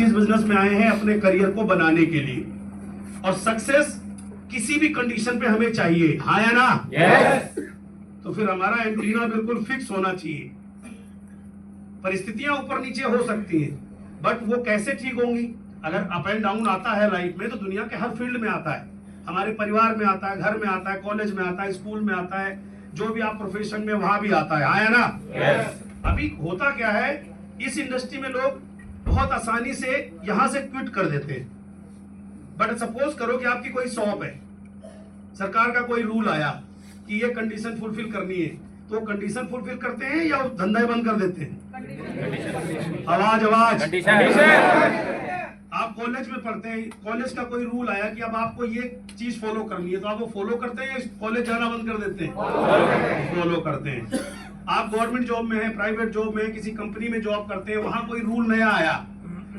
Vestige business में आए हैं अपने करियर को बनाने के लिए, और सक्सेस किसी भी कंडीशन पे हमें चाहिए, हाँ या ना? यस। तो फिर हमारा एंटीना बिल्कुल फिक्स होना चाहिए। परिस्थितियां ऊपर नीचे हो सकती हैं, बट वो कैसे ठीक होंगी? अगर अप एंड डाउन आता है लाइफ में, तो दुनिया के हर फील्ड में आता है, हमारे परिवार में आता है, घर में आता है, कॉलेज में आता है, स्कूल में आता है, जो भी आप प्रोफेशन में वहां भी आता है, हाँ या ना? यस। अभी होता क्या है, इस इंडस्ट्री में लोग बहुत आसानी से यहां से क्विट कर देते हैं। बट सपोज करो कि आपकी कोई शॉप है, सरकार का कोई रूल आया कि ये कंडीशन फुलफिल करनी है, तो वो कंडीशन फुलफिल करते हैं या धंधा बंद कर देते हैं? आवाज आवाज। आप कॉलेज में पढ़ते हैं, कॉलेज का कोई रूल आया कि अब आपको ये चीज फॉलो करनी है, तो आप वो फॉलो करते हैं या कॉलेज जाना बंद कर देते हैं? फॉलो करते हैं। आप गवर्नमेंट जॉब में है, प्राइवेट जॉब में, किसी कंपनी में जॉब करते हैं, वहां कोई रूल नया आया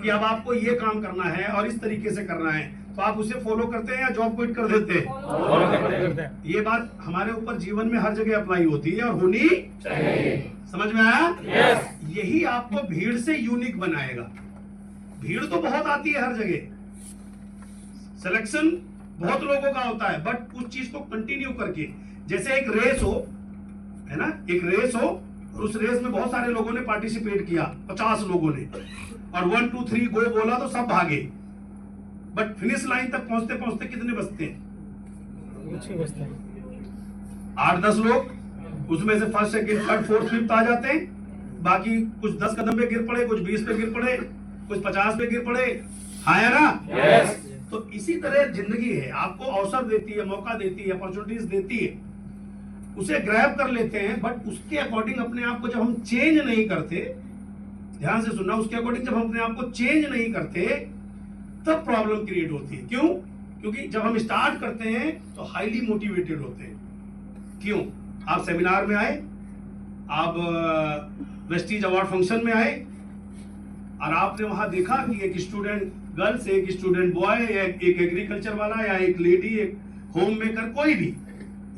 कि अब आपको ये काम करना है और इस तरीके से करना है, तो आप उसे फॉलो करते हैं या जॉब क्विट कर देते हैं? ये बात हमारे ऊपर जीवन में हर जगह अप्लाई होती है और होनी चाहिए। समझ में आया? यस। यही आपको भीड़ से यूनिक बनाएगा। भीड़ तो बहुत आती है हर जगह, सिलेक्शन बहुत लोगों का होता है, बट उस चीज को कंटिन्यू करके, जैसे एक रेस हो, है ना, एक रेस हो और उस रेस में बहुत सारे लोगों ने पार्टिसिपेट किया, 50 लोगों ने, और 1 2 3 गो बोला तो सब भागे, बट फिनिश लाइन तक पहुंचते पहुंचते कितने बचते हैं? 8-10 लोग, उसमें से first second third fourth fifth आ जाते हैं, बाकी कुछ 10 कदम पे गिर पड़े, कुछ 20 पे गिर पड़े, कुछ 50 पे गिर पड़े, हाँ या ना? यस। तो इसी तरह जिंदगी है, आपको अवसर देती है, मौका देती है, अपॉर्चुनिटीज देती है, उसे ग्रैब कर लेते हैं, बट उसके अकॉर्डिंग अपने आप को जब हम चेंज नहीं करते, ध्यान से सुनना, उसके अकॉर्डिंग जब हम अपने आप को चेंज नहीं करते, तब प्रॉब्लम क्रिएट होती है। क्यों? क्योंकि जब हम स्टार्ट करते हैं तो हाईली मोटिवेटेड होते हैं। क्यों? आप सेमिनार में आए, आप वेस्टीज अवार्ड फंक्शन में आए, और आपने वहां देखा कि एक स्टूडेंट गर्ल्स, एक स्टूडेंट बॉय, एक एग्रीकल्चर वाला, या एक लेडी, एक होम मेकर, कोई भी,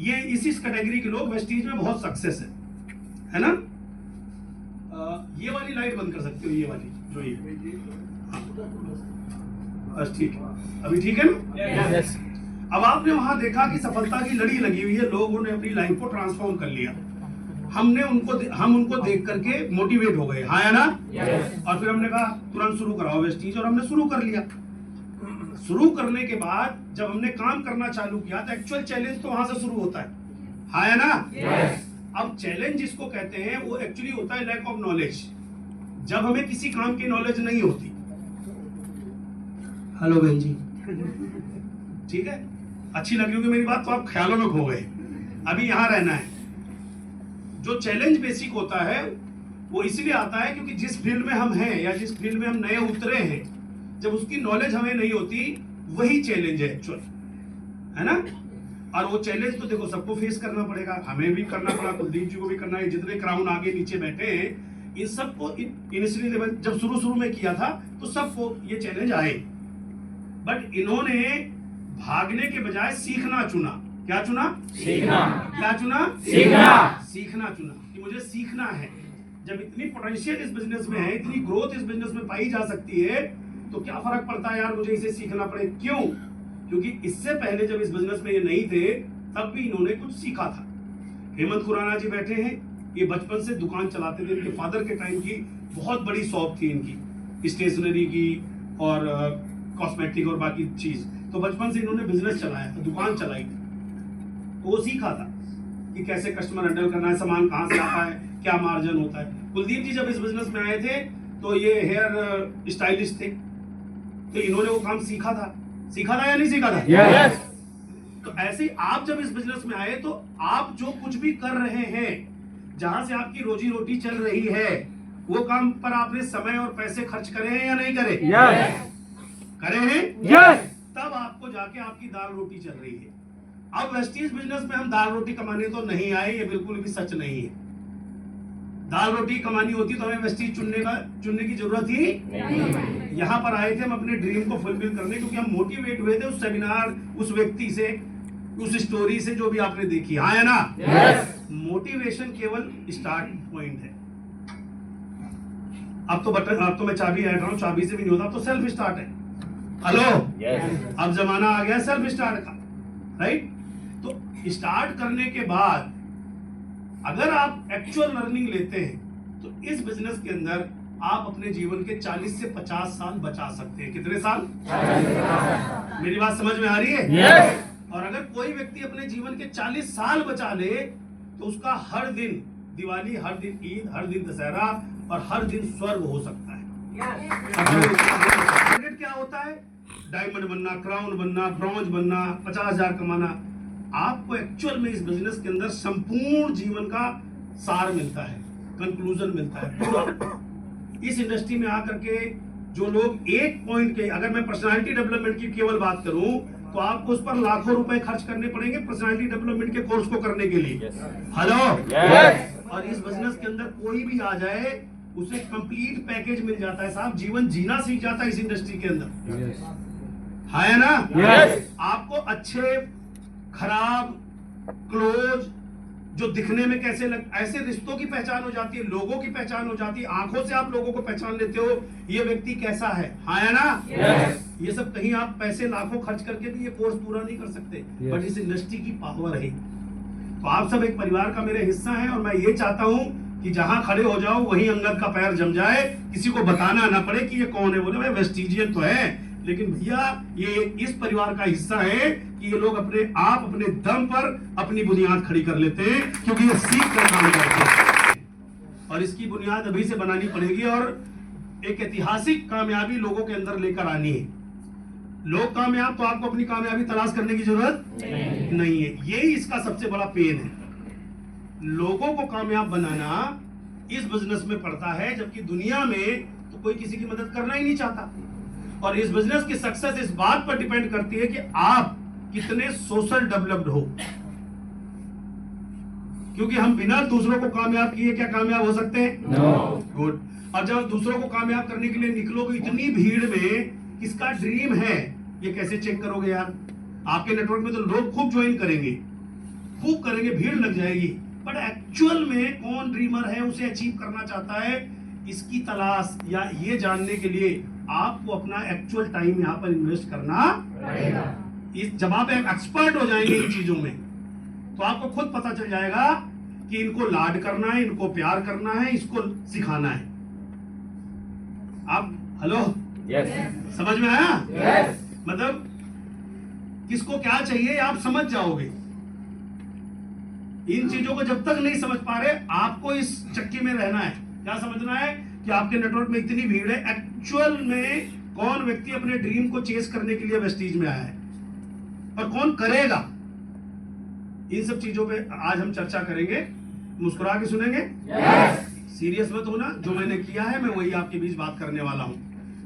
ये इस कैटेगरी के लोग वेस्टीज में बहुत सक्सेस है ना? ये वाली लाइट बंद कर सकते हो, ये वाली जो ये, बस ठीक है, अभी ठीक है ना? यस। अब आपने वहां देखा कि सफलता की लड़ी लगी हुई है, लोगों ने अपनी लाइफ को ट्रांसफॉर्म कर लिया, हम उनको देख करके मोटिवेट हो गए, हाँ या ना? यस। और फिर हमने कहा तुरंत शुरू कराओ वेस्टीज, और हमने शुरू कर लिया। शुरू करने के बाद जब हमने काम करना चालू किया, तो एक्चुअल चैलेंज तो वहां से शुरू होता है, हाँ या ना? यस। अब चैलेंज जिसको कहते हैं वो एक्चुअली होता है लैक ऑफ नॉलेज, जब हमें किसी काम की नॉलेज नहीं होती। हेलो बहन जी, ठीक है, अच्छी लग रही होगी मेरी बात, तो आप ख्यालों में खो गए, अभी यहां रहना है। जो चैलेंज बेसिक होता है वो इसलिए आता है क्योंकि जिस फील्ड में हम हैं या जिस फील्ड में हम नए उतरे हैं, जब उसकी नॉलेज हमें नहीं होती, वही चैलेंज है एक्चुअल, है ना? और वो चैलेंज तो देखो सबको फेस करना पड़ेगा, हमें भी करना पड़ा, कुलदीप जी को भी करना है, जितने क्राउन आगे नीचे बैठे हैं, इन सबको इनिशियली लेवल जब शुरू में किया था तो सबको ये चैलेंज आए, बट इन्होंने भागने के बजाय सीखना चुना। क्या चुना? सीखना। क्या चुना? सीखना। सीखना चुना कि मुझे सीखना है। जब इतनी पोटेंशियल इस बिजनेस में है, इतनी ग्रोथ इस बिजनेस में पाई जा सकती है, तो क्या फर्क पड़ता है यार मुझे इसे सीखना पड़े। क्यों? क्योंकि इससे पहले जब इस बिजनेस में ये नहीं थे, तब भी इन्होंने कुछ सीखा था। हेमंत खुराना जी बैठे हैं, ये बचपन से दुकान चलाते थे, इनके फादर के टाइम की बहुत बड़ी शॉप थी इनकी, स्टेशनरी की और कॉस्मेटिक और बाकी चीज, तो बचपन से इन्होंने बिजनेस चलाया था, दुकान चलाई थी, तो वो सीखा था कि कैसे कस्टमर हैंडल करना है, सामान कहाँ से आता है, क्या मार्जिन होता है। कुलदीप जी जब इस बिजनेस में आए थे तो ये हेयर स्टाइलिस्ट थे, तो इन्होंने वो काम सीखा था या नहीं सीखा था? यस। तो ऐसे ही आप जब इस बिजनेस में आए, तो आप जो कुछ भी कर रहे हैं, जहां से आपकी रोजी रोटी चल रही है, वो काम पर आपने समय और पैसे खर्च करे हैं या नहीं करे? यस। करे हैं? यस। तब आपको जाके आपकी दाल रोटी चल रही है। अब वेस्टीज बिजनेस में हम दाल रोटी कमाने तो नहीं आए, ये बिल्कुल भी सच नहीं है। दाल रोटी कमानी होती तो हमें वेस्टीज चुनने की जरूरत ही नहीं। यहाँ पर आए थे हम अपने ड्रीम को फुलफिल करने, क्योंकि हम मोटिवेट हुए थे उस सेमिनार, उस व्यक्ति से, उस स्टोरी से जो भी आपने देखी, हाँ या ना? यस। मोटिवेशन केवल स्टार्ट पॉइंट है। अब तो मैं चाबी ऐड रहा हूँ, चाबी से भी नहीं होता, तो सेल्फ स्टार्ट है। हेलो, अब जमाना आ गया सेल्फ स्टार्ट का, राइट? तो स्टार्ट करने के बाद अगर आप एक्चुअल लर्निंग लेते हैं तो इस बिजनेस के अंदर आप अपने जीवन के 40 से 50 साल बचा सकते हैं। कितने साल? मेरी बात समझ में आ रही है? और अगर कोई व्यक्ति अपने जीवन के 40 साल बचा ले तो उसका हर दिन दिवाली, हर दिन ईद, हर दिन दशहरा और हर दिन स्वर्ग हो सकता है। टारगेट क्या होता है? डायमंड बनना, क्राउन बनना, ब्रॉन्ज बनना, 50,000 कमाना। आपको एक्चुअल में इस बिजनेस के अंदर संपूर्ण जीवन का सार मिलता है, कंक्लूजन मिलता है पूरा। इस इंडस्ट्री में आकर के जो लोग एक पॉइंट के, अगर मैं पर्सनालिटी डेवलपमेंट की केवल बात करूं तो आपको उस पर लाखों रुपए खर्च करने पड़ेंगे पर्सनालिटी डेवलपमेंट के कोर्स को करने के लिए। हेलो, और इस बिजनेस के अंदर कोई भी आ जाए उसे कंप्लीट पैकेज मिल जाता है साहब, जीवन जीना सीख जाता है इस इंडस्ट्री के अंदर। है ना? आपको अच्छे, खराब, क्लोज, जो दिखने में कैसे ऐसे रिश्तों की पहचान हो जाती है, लोगों की पहचान हो जाती है, आंखों से आप लोगों को पहचान लेते हो ये व्यक्ति कैसा है। है ना? ये सब कहीं आप पैसे लाखों खर्च करके भी ये कोर्स पूरा नहीं कर सकते, बट इस इंडस्ट्री की पावर है। तो आप सब एक परिवार का मेरे हिस्सा है और मैं ये चाहता हूं कि जहां खड़े हो जाओ वहीं अंगद का पैर जम जाए, किसी को बताना ना पड़े कि ये कौन है। बोले भाई वेस्टिजियन तो है, लेकिन भैया ये इस परिवार का हिस्सा है कि ये लोग अपने आप अपने दम पर अपनी बुनियाद खड़ी कर लेते हैं, क्योंकि ये सीख कर काम करते हैं और इसकी बुनियाद अभी से बनानी पड़ेगी और एक ऐतिहासिक कामयाबी लोगों के अंदर लेकर आनी है। लोग कामयाब तो आपको अपनी कामयाबी तलाश करने की जरूरत नहीं है। यही इसका सबसे बड़ा पेन है, लोगों को कामयाब बनाना इस बिजनेस में पड़ता है, जबकि दुनिया में तो कोई किसी की मदद करना ही नहीं चाहता। और इस बिजनेस की सक्सेस इस बात पर डिपेंड करती है कि आप कितने सोशल डेवलप्ड हो, क्योंकि हम बिना दूसरों को कामयाब किए क्या कामयाब हो सकते हैं? गुड। और जब दूसरों को कामयाब करने के लिए निकलोगे इतनी भीड़ में, किसका ड्रीम है ये कैसे चेक करोगे यार? आपके नेटवर्क में तो लोग खूब ज्वाइन करेंगे, खूब करेंगे, भीड़ लग जाएगी, बट एक्चुअल में कौन ड्रीमर है, उसे अचीव करना चाहता है, इसकी तलाश या ये जानने के लिए आपको अपना एक्चुअल टाइम यहाँ पर इन्वेस्ट करना पड़ेगा। जब आप एक एक्सपर्ट हो जाएंगे इन चीजों में तो आपको खुद पता चल जाएगा कि इनको लाड करना है, इनको प्यार करना है, इसको सिखाना है। आप हेलो, समझ में आया? मतलब किसको क्या चाहिए आप समझ जाओगे। इन चीजों को जब तक नहीं समझ पा रहे, आपको इस चक्की में रहना है। क्या समझना है कि आपके नेटवर्क में इतनी भीड़ है, एक्चुअल में कौन व्यक्ति अपने ड्रीम को चेस करने के लिए वेस्टीज में आया है और कौन करेगा। इन सब चीजों पे आज हम चर्चा करेंगे। मुस्कुरा के सुनेंगे? सीरियस मत होना, जो मैंने किया है मैं वही आपके बीच बात करने वाला हूं।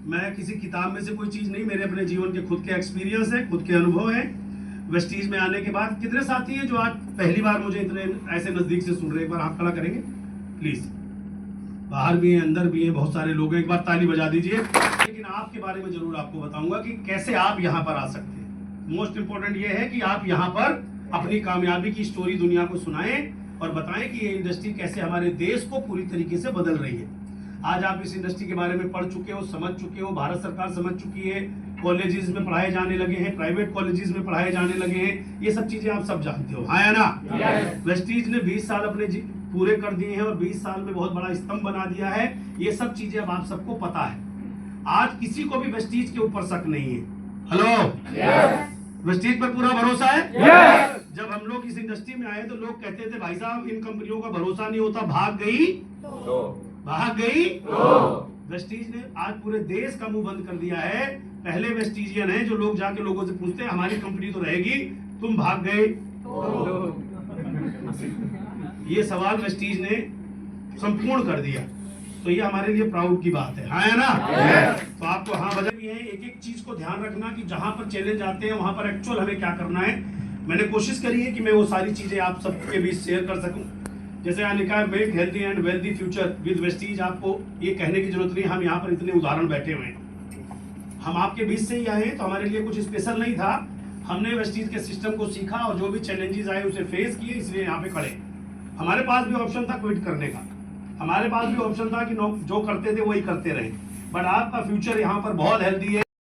मैं किसी किताब में से कोई चीज नहीं, मेरे अपने जीवन के खुद के एक्सपीरियंस है, खुद के अनुभव है। वेस्टीज में आने के बाद कितने साथी हैं जो आज पहली बार मुझे इतने ऐसे नजदीक से सुन रहे हैं? एक बार हाथ खड़ा करेंगे प्लीज। बाहर भी हैं, अंदर भी हैं, बहुत सारे लोग हैं, एक बार ताली बजा दीजिए। लेकिन आपके बारे में जरूर आपको बताऊंगा कि कैसे आप यहाँ पर आ सकते हैं। मोस्ट इंपोर्टेंट ये है कि आप यहाँ पर अपनी कामयाबी की स्टोरी दुनिया को सुनाएं और बताएं कि ये इंडस्ट्री कैसे हमारे देश को पूरी तरीके से बदल रही है। आज आप इस इंडस्ट्री के बारे में पढ़ चुके हो, समझ चुके हो, भारत सरकार समझ चुकी है, कॉलेजेस में पढ़ाए जाने लगे हैं, प्राइवेट कॉलेजेस में पढ़ाए जाने लगे हैं, ये सब चीजें आप सब जानते हो। है ना? वेस्टीज ने 20 साल अपने पूरे कर दिए हैं और 20 साल में बहुत बड़ा स्तंभ बना दिया है। ये सब चीजें अब आप सबको पता है। आज किसी को भी वेस्टीज के ऊपर शक नहीं है। हेलो, वेस्टीज पर पूरा भरोसा है। जब हम लोग इस इंडस्ट्री में आए तो लोग कहते थे भाई साहब इन कंपनियों का भरोसा नहीं होता, भाग गई वेस्टीज ने आज पूरे देश का मुंह बंद कर दिया है। पहले वेस्टीजियन है जो लोग जाके लोगों से पूछते हैं हमारी कंपनी तो रहेगी, तुम भाग गए। ये सवाल वेस्टीज ने संपूर्ण कर दिया, तो ये हमारे लिए प्राउड की बात है ना? तो आपको हाँ वजह भी है, एक एक चीज को ध्यान रखना कि जहां पर चैलेंज आते हैं वहां पर एक्चुअल हमें क्या करना है। मैंने कोशिश करी है कि मैं वो सारी चीजें आप सबके बीच शेयर कर सकूं। जैसे यहाँ लिखा है make healthy and wealthy future with Vestige. आपको ये कहने की जरूरत नहीं, हम यहाँ पर इतने उदाहरण बैठे हुए हैं, हम आपके बीच से ही आए, तो हमारे लिए कुछ स्पेशल नहीं था। हमने वेस्टीज के सिस्टम को सीखा और जो भी चैलेंजेस आए उसे फेस किए, इसलिए यहाँ पे खड़े। हमारे पास भी ऑप्शन था क्विट करने का, हमारे पास भी ऑप्शन था कि जो करते थे वही करते रहे, बट आपका फ्यूचर यहाँ पर बहुत हेल्दी है।